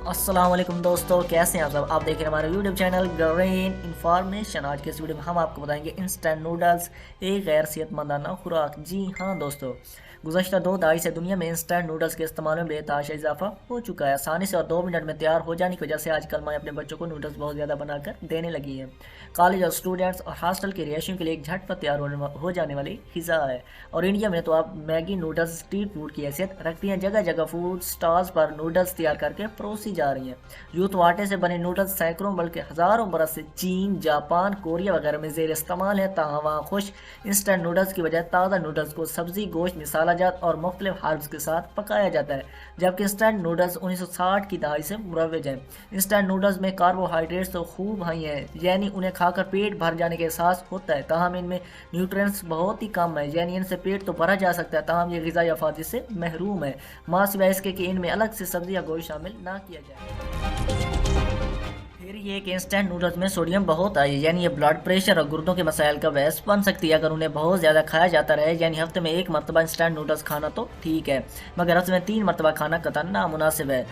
अस्सलाम वालेकुम दोस्तों, कैसे हैं आप सब। आप देख रहे हैं हमारे यूट्यूब चैनल ग्रीन इन्फॉर्मेशन। आज के इस वीडियो में हम आपको बताएंगे इंस्टेंट नूडल्स एक गैर सेहतमंदाना खुराक। जी हाँ दोस्तों, गुज़श्ता 2 दहाई से दुनिया में इंस्टेंट नूडल्स के इस्तेमाल में बेतहाशा इजाफा हो चुका है। आसानी से और 2 मिनट में तैयार हो जाने की वजह से आजकल माएँ अपने बच्चों को नूडल्स बहुत ज़्यादा बनाकर देने लगी हैं। कॉलेज और स्टूडेंट्स और हॉस्टल के रिहायशियों के लिए एक झटपट तैयार हो जाने वाली ग़िज़ा है। और इंडिया में तो आप मैगी नूडल्स स्ट्रीट फूड की हैसियत रखती हैं। जगह जगह फूड स्टॉल्स पर नूडल्स तैयार करके परोसी जा रही हैं। यूं तो आटे से बने नूडल्स सैकड़ों बल्कि हज़ारों बरस से चीन, जापान, कोरिया वगैरह में ज़ेर इस्तेमाल है। ताहाँ वहाँ खुश इंस्टेंट नूडल्स की बजाय ताज़ा नूडल्स को सब्ज़ी, गोश्त, मसाला जात और मुख्तलिफ हर्ब्स के साथ पकाया जाता है। जबकि इंस्टेंट नूडल्स 1960 की दहाई से मुरव्वज हैं। इंस्टेंट नूडल्स में कार्बोहाइड्रेट्स तो खूब हाई हैं, यानी उन्हें खाकर पेट भर जाने का एहसास होता है। ताहम इनमें न्यूट्रिएंट्स बहुत ही कम है, यानी इनसे पेट तो भरा जा सकता है, ताहम ये ग़िज़ाई अफादी से महरूम है। माँ सिवाय इसके कि इनमें अलग से सब्ज़ी या गोश्त शामिल ना किया जाए। फिर ये कि इंस्टेंट नूडल्स में सोडियम बहुत आई है, यानी ये ब्लड प्रेशर और गुर्दों के मसाइल का बायस बन सकती है। अगर उन्हें बहुत ज़्यादा खाया जाता रहे, यानी हफ्ते में 1 मरतबा इंस्टेंट नूडल्स खाना तो ठीक है, मगर हफ्ते में 3 मरतबा खाना कतई नामुनासिब है।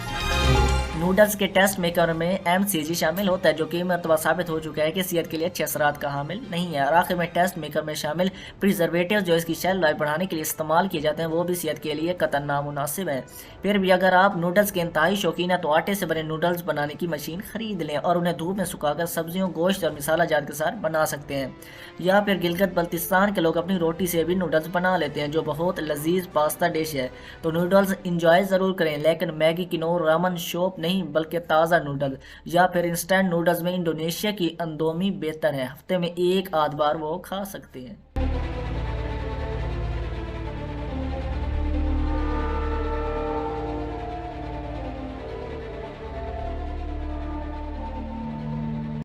नूडल्स के टेस्ट मेकर में MCG शामिल होता है, जो कई मरतबा साबित हो चुका है कि सेहत के लिए अच्छे असरात का हामिल नहीं है। और आखिर में टेस्ट मेकर में शामिल प्रिजर्वेटिव जो इसकी शेल्फ लाइफ बढ़ाने के लिए इस्तेमाल किए जाते हैं, वो भी सेहत के लिए कतई नामुनासिब है। फिर भी अगर आप नूडल्स के इंतहाई शौकीन हैं तो आटे से बने नूडल्स बनाने की मशीन खरीद लें और उन्हें धूप में सुखाकर सब्जियों, गोश्त और मसाला जात के साथ बना सकते हैं। या फिर गिलगित बल्तिस्तान के लोग अपनी रोटी से भी नूडल्स बना लेते हैं, जो बहुत लजीज पास्ता डिश है। तो नूडल्स इंजॉय ज़रूर करें, लेकिन मैगी, किनोर, रामन, शोप नहीं, बल्कि ताज़ा नूडल या फिर इंस्टेंट नूडल्स में इंडोनेशिया की अंदोमी बेहतर है। हफ्ते में 1 आध बार वो खा सकते हैं।